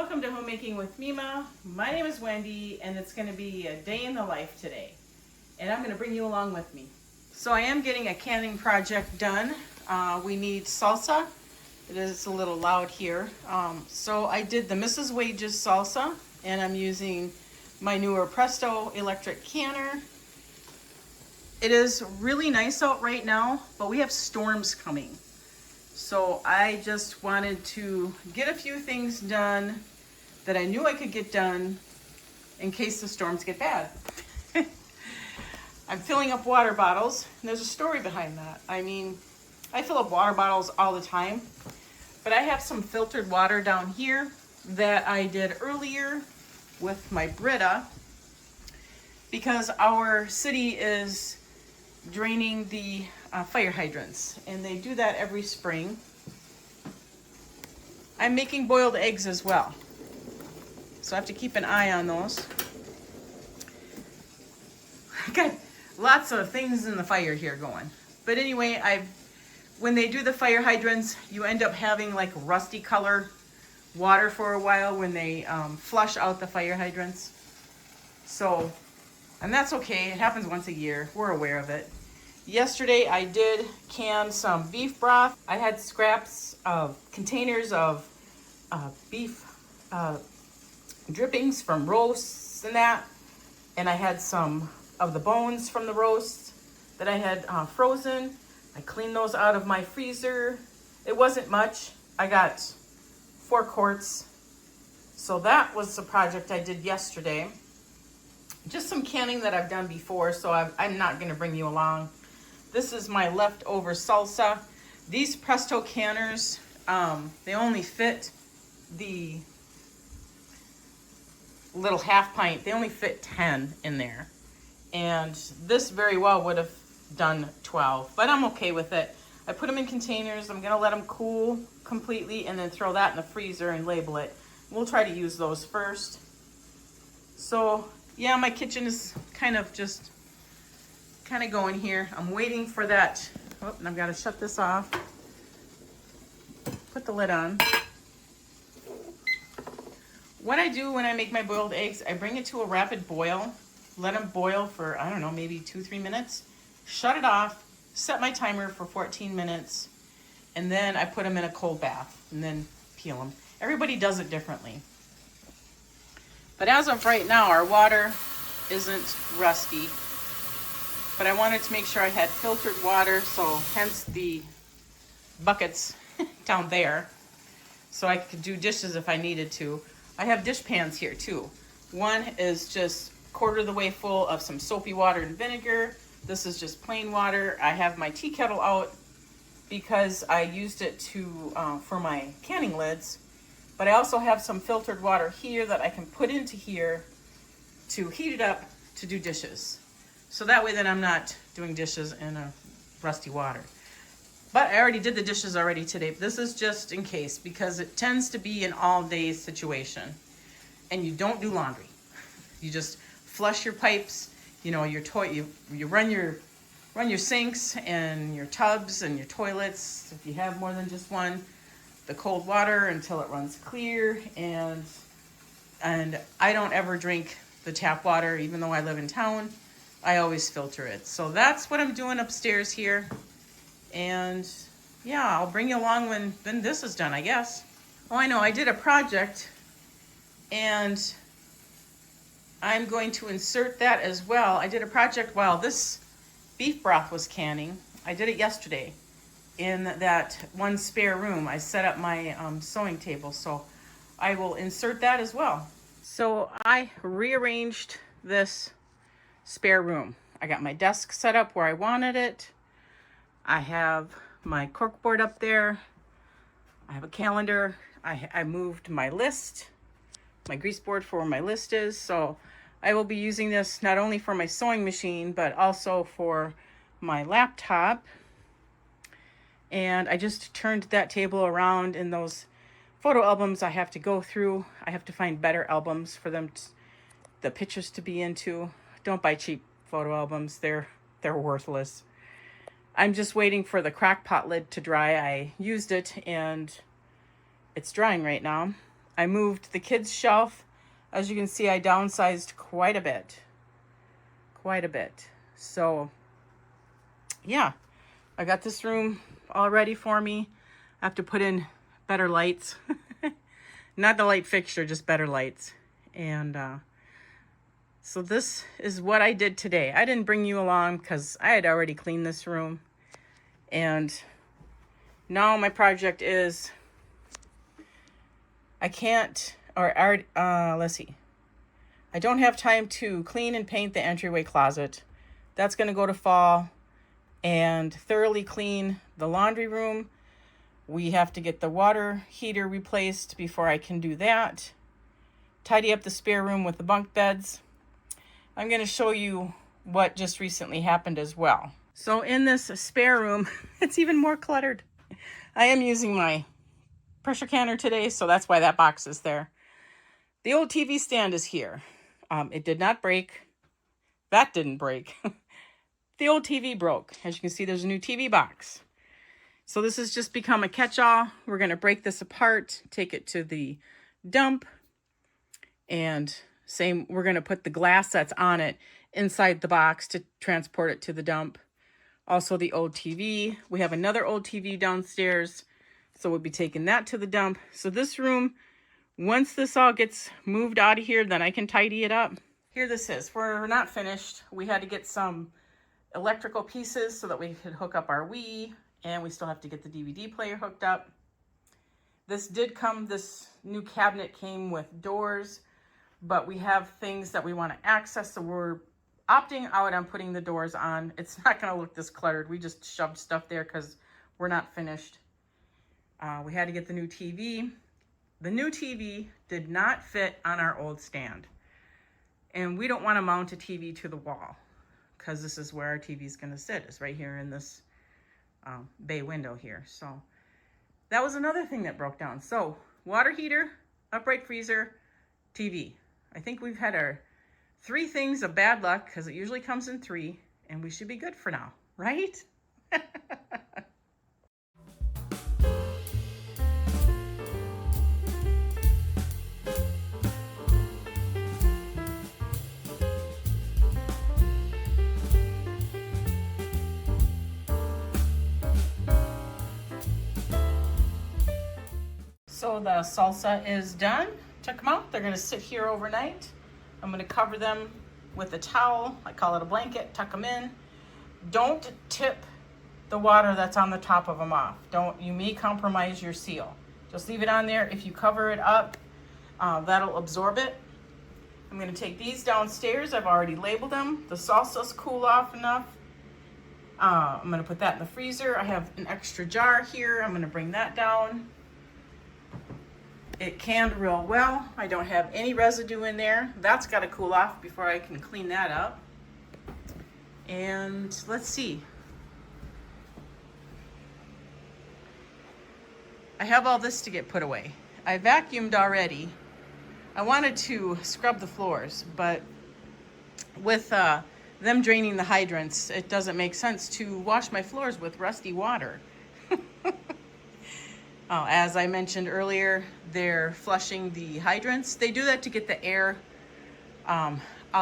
Welcome to Homemaking with Mima. My name is Wendy and it's going to be a day in the life today. And I'm going to bring you along with me. So I am getting a canning project done. We need salsa. It is a little loud here. So I did the Mrs. Wages salsa and I'm using my newer Presto electric canner. It is really nice out right now, but we have storms coming. So I just wanted to get a few things done that I knew I could get done in case the storms get bad. I'm filling up water bottles, and there's a story behind that. I mean, I fill up water bottles all the time, but I have some filtered water down here that I did earlier with my Brita because our city is draining the fire hydrants, and they do that every spring. I'm making boiled eggs as well, so I have to keep an eye on those. I got lots of things in the fire here going. But anyway, when they do the fire hydrants, you end up having like rusty color water for a while when they flush out the fire hydrants. So, and that's okay, it happens once a year, we're aware of it. Yesterday I did can some beef broth. I had scraps of containers of beef drippings from roasts and that, and I had some of the bones from the roasts that I had frozen. I cleaned those out of my freezer. It wasn't much. I got 4 quarts. So that was the project I did yesterday. Just some canning that I've done before, so I'm not going to bring you along. This is my leftover salsa. These Presto canners, they only fit the little half pint. They only fit 10 in there. And this very well would have done 12, but I'm okay with it. I put them in containers. I'm gonna let them cool completely and then throw that in the freezer and label it. We'll try to use those first. So yeah, my kitchen is kind of going here. I'm waiting for that. Oh, and I've got to shut this off. Put the lid on. What I do when I make my boiled eggs, I bring it to a rapid boil. Let them boil for, I don't know, maybe 2-3 minutes. Shut it off, set my timer for 14 minutes, and then I put them in a cold bath and then peel them. Everybody does it differently. But as of right now, our water isn't rusty. But I wanted to make sure I had filtered water, so hence the buckets down there. So I could do dishes if I needed to. I have dish pans here too. One is just quarter of the way full of some soapy water and vinegar. This is just plain water. I have my tea kettle out because I used it for my canning lids. But I also have some filtered water here that I can put into here to heat it up to do dishes. So that way then I'm not doing dishes in a rusty water. But I already did the dishes already today. This is just in case because it tends to be an all day situation. And you don't do laundry. You just flush your pipes, you run your sinks and your tubs and your toilets if you have more than just one, the cold water until it runs clear, and I don't ever drink the tap water even though I live in town. I always filter it. So that's what I'm doing upstairs here. And yeah, I'll bring you along when this is done, I guess. Oh, I know, I did a project and I'm going to insert that as well. I did a project while this beef broth was canning. I did it yesterday in that one spare room. I set up my sewing table, so I will insert that as well. So I rearranged this spare room. I got my desk set up where I wanted it. I have my corkboard up there. I have a calendar. I moved my list, my grease board for where my list is. So I will be using this not only for my sewing machine, but also for my laptop. And I just turned that table around. In those photo albums I have to go through, I have to find better albums for them, the pictures to be into. Don't buy cheap photo albums. They're worthless. I'm just waiting for the crock pot lid to dry. I used it and it's drying right now. I moved the kids' shelf. As you can see, I downsized quite a bit. Quite a bit. So, yeah, I got this room all ready for me. I have to put in better lights. Not the light fixture, just better lights. And so this is what I did today. I didn't bring you along because I had already cleaned this room. And now my project is, I can't, let's see. I don't have time to clean and paint the entryway closet. That's going to go to fall. And thoroughly clean the laundry room. We have to get the water heater replaced before I can do that. Tidy up the spare room with the bunk beds. I'm going to show you what just recently happened as well. So in this spare room, it's even more cluttered. I am using my pressure canner today, so that's why that box is there. The old TV stand is here. It did not break. That didn't break. The old TV broke. As you can see, there's a new TV box. So this has just become a catch-all. We're going to break this apart, take it to the dump, and we're going to put the glass that's on it inside the box to transport it to the dump. Also the old TV. We have another old TV downstairs, so we'll be taking that to the dump. So this room, once this all gets moved out of here, then I can tidy it up. Here this is. We're not finished. We had to get some electrical pieces so that we could hook up our Wii, and we still have to get the DVD player hooked up. This new cabinet came with doors, but we have things that we want to access, so we're opting out on putting the doors on. It's not going to look this cluttered. We just shoved stuff there because we're not finished. We had to get the new TV. The new TV did not fit on our old stand, and we don't want to mount a TV to the wall, because this is where our TV is going to sit, is right here in this bay window here. So that was another thing that broke down. So water heater, upright freezer, TV. I think we've had our 3 things of bad luck, because it usually comes in 3, and we should be good for now, right? So the salsa is done. Took them out. They're going to sit here overnight. I'm going to cover them with a towel. I call it a blanket. Tuck them in. Don't tip the water that's on the top of them off. You may compromise your seal. Just leave it on there. If you cover it up, that'll absorb it. I'm going to take these downstairs. I've already labeled them. The salsa's cool off enough. I'm going to put that in the freezer. I have an extra jar here. I'm going to bring that down. It canned real well. I don't have any residue in there. That's got to cool off before I can clean that up. And let's see. I have all this to get put away. I vacuumed already. I wanted to scrub the floors, but with them draining the hydrants, it doesn't make sense to wash my floors with rusty water. As I mentioned earlier, they're flushing the hydrants. They do that to get the air out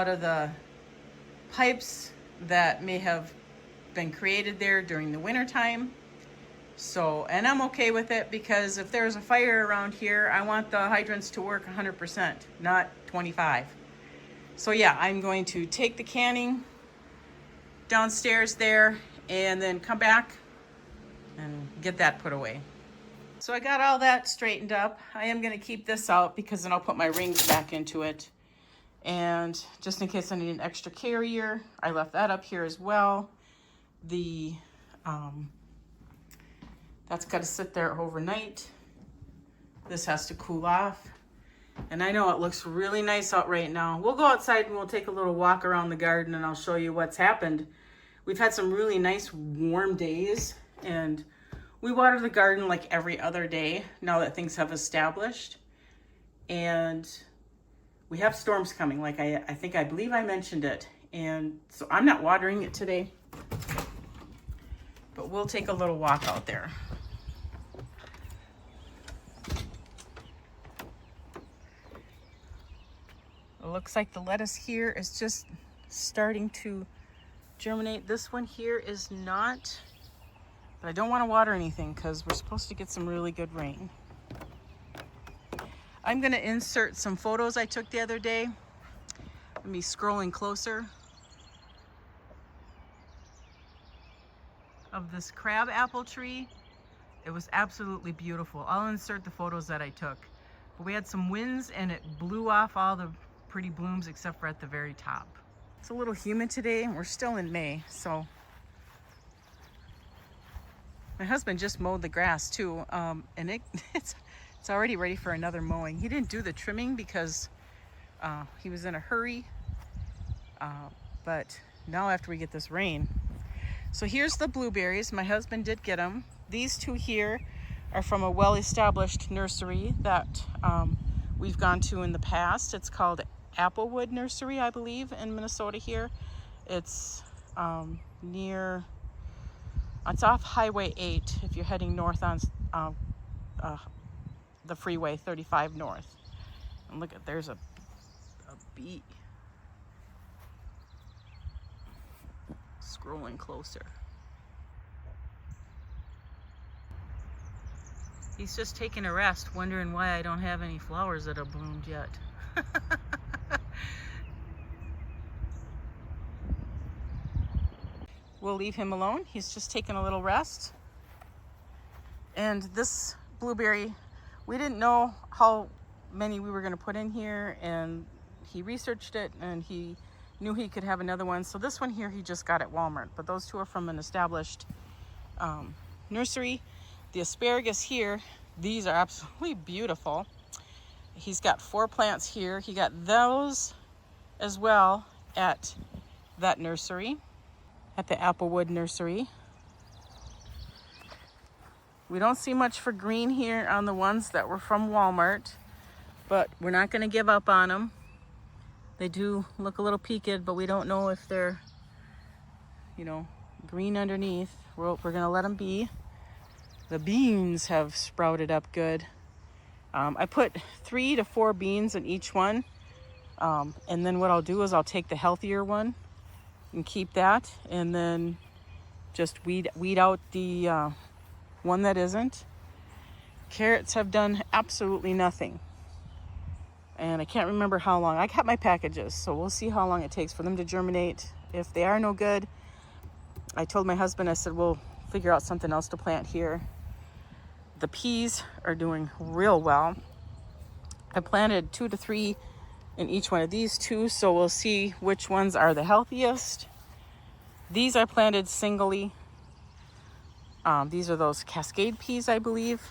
of the pipes that may have been created there during the winter time. So, and I'm okay with it, because if there's a fire around here, I want the hydrants to work 100%, not 25. So yeah, I'm going to take the canning downstairs there and then come back and get that put away. So I got all that straightened up. I am going to keep this out because then I'll put my rings back into it. And just in case I need an extra carrier, I left that up here as well. That's got to sit there overnight. This has to cool off. And I know it looks really nice out right now. We'll go outside and we'll take a little walk around the garden and I'll show you what's happened. We've had some really nice warm days, and we water the garden like every other day now that things have established. And we have storms coming, like I believe I mentioned it. And so I'm not watering it today, but we'll take a little walk out there. looks like the lettuce here is just starting to germinate. This one here is not, but I don't want to water anything because we're supposed to get some really good rain. I'm going to insert some photos I took the other day. Let me scrolling closer. Of this crab apple tree. It was absolutely beautiful. I'll insert the photos that I took. But we had some winds and it blew off all the pretty blooms except for at the very top. It's a little humid today and we're still in May, so. My husband just mowed the grass too, and it's already ready for another mowing. He didn't do the trimming because he was in a hurry, but now after we get this rain. So here's the blueberries. My husband did get them. These two here are from a well-established nursery that we've gone to in the past. It's called Applewood Nursery, I believe, in Minnesota here. It's it's off Highway 8 if you're heading north on the freeway 35 north. And look at, there's a bee. Scrolling closer. He's just taking a rest, wondering why I don't have any flowers that have bloomed yet. We'll leave him alone. He's just taking a little rest. And this blueberry, we didn't know how many we were going to put in here, and he researched it and he knew he could have another one. So this one here he just got at Walmart, but those two are from an established nursery. The asparagus here, these are absolutely beautiful. He's got 4 plants here. He got those as well at that nursery, at the Applewood Nursery. We don't see much for green here on the ones that were from Walmart, but we're not going to give up on them. They do look a little peaked, but we don't know if they're, green underneath. We're going to let them be. The beans have sprouted up good. I put 3 to 4 beans in each one. And then what I'll do is I'll take the healthier one and keep that, and then just weed out the one that isn't. Carrots have done absolutely nothing. And I can't remember how long. I kept my packages, so we'll see how long it takes for them to germinate. If they are no good, I told my husband, I said, we'll figure out something else to plant here. The peas are doing real well. I planted 2 to 3 in each one of these two, so we'll see which ones are the healthiest. These I planted singly. These are those Cascade peas, I believe.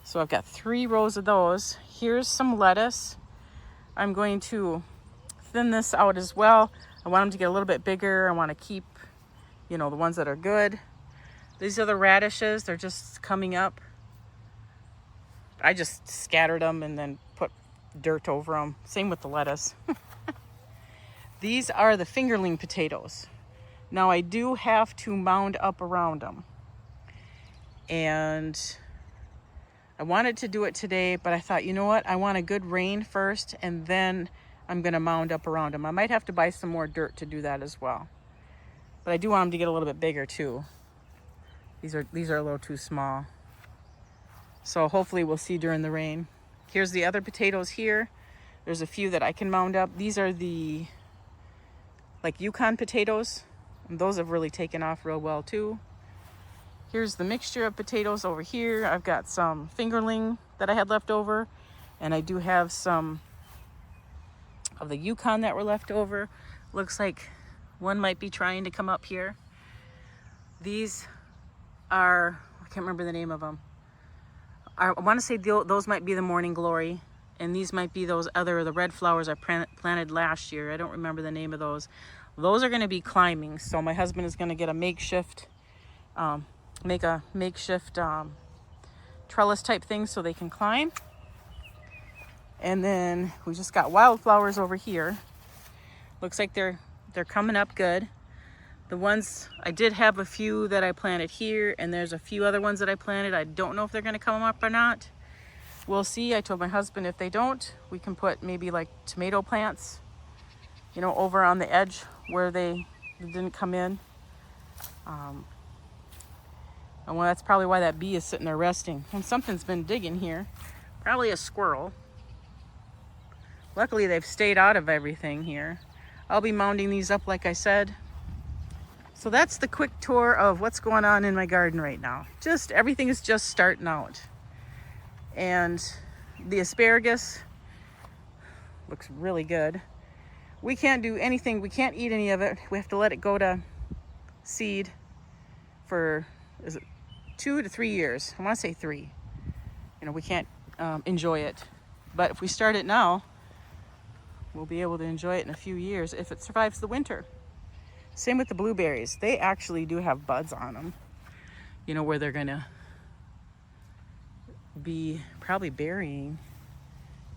So I've got 3 rows of those. Here's some lettuce. I'm going to thin this out as well. I want them to get a little bit bigger. I want to keep, the ones that are good. These are the radishes. They're just coming up. I just scattered them and then put dirt over them. Same with the lettuce. These are the fingerling potatoes. Now I do have to mound up around them. And I wanted to do it today, but I thought, you know what? I want a good rain first, and then I'm going to mound up around them. I might have to buy some more dirt to do that as well. But I do want them to get a little bit bigger too. These are a little too small. So hopefully we'll see during the rain. Here's the other potatoes here. There's a few that I can mound up. These are the Yukon potatoes. And those have really taken off real well too. Here's the mixture of potatoes over here. I've got some fingerling that I had left over. And I do have some of the Yukon that were left over. Looks like one might be trying to come up here. These are, I can't remember the name of them. I want to say those might be the Morning Glory. And these might be the red flowers I planted last year. I don't remember the name of those. Those are going to be climbing. So my husband is going to get a makeshift trellis type thing so they can climb. And then we just got wildflowers over here. Looks like they're coming up good. The ones, I did have a few that I planted here, and there's a few other ones that I planted. I don't know if they're going to come up or not. We'll see. I told my husband if they don't, we can put maybe like tomato plants, you know, over on the edge where they didn't come in. And well, that's probably why that bee is sitting there resting. And something's been digging here. Probably a squirrel. Luckily, they've stayed out of everything here. I'll be mounding these up like I said. So that's the quick tour of what's going on in my garden right now. Just everything is just starting out. And the asparagus looks really good. We can't do anything. We can't eat any of it. We have to let it go to seed for, is it 2 to 3 years? I want to say 3. You know, we can't enjoy it. But if we start it now, we'll be able to enjoy it in a few years if it survives the winter. Same with the blueberries. They actually do have buds on them, you know, where they're gonna be probably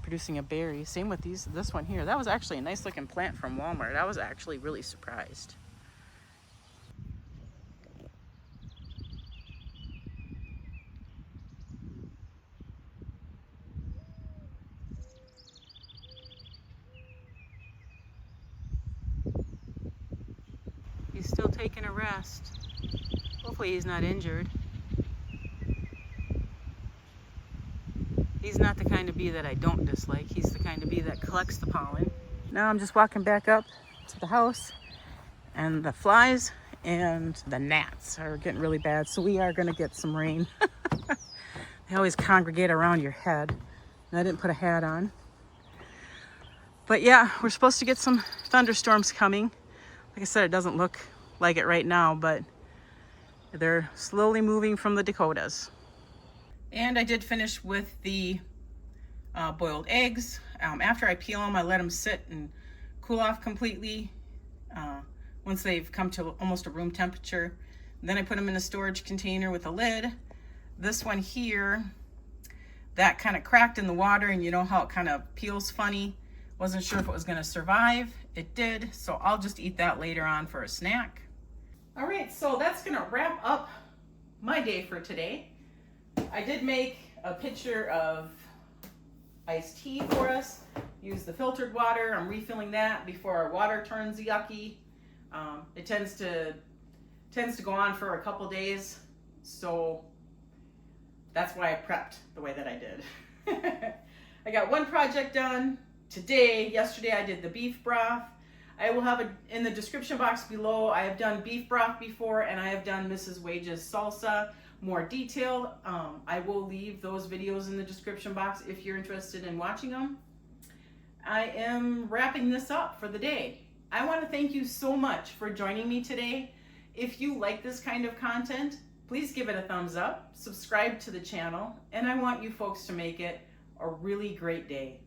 producing a berry. Same with this one here. That was actually a nice looking plant from Walmart. I was actually really surprised. He's still taking a rest. Hopefully he's not injured. He's not the kind of bee that I don't dislike. He's the kind of bee that collects the pollen. Now I'm just walking back up to the house, and the flies and the gnats are getting really bad, so we are gonna get some rain. They always congregate around your head, and I didn't put a hat on. But yeah, we're supposed to get some thunderstorms coming. Like I said, it doesn't look like it right now, but they're slowly moving from the Dakotas. And I did finish with the boiled eggs. After I peel them, I let them sit and cool off completely once they've come to almost a room temperature. Then I put them in a storage container with a lid. This one here, that kind of cracked in the water, and you know how it kind of peels funny. Wasn't sure if it was going to survive. It did, so I'll just eat that later on for a snack. All right, so that's going to wrap up my day for today. I did make a pitcher of iced tea for us. Use the filtered water. I'm refilling that before our water turns yucky. It tends to go on for a couple days, so that's why I prepped the way that I did. I got one project done today. Yesterday I did the beef broth. I will have it in the description box below. I have done beef broth before, and I have done Mrs. Wage's salsa, more detailed. I will leave those videos in the description box if you're interested in watching them. I am wrapping this up for the day. I want to thank you so much for joining me today. If you like this kind of content, please give it a thumbs up, subscribe to the channel, and I want you folks to make it a really great day.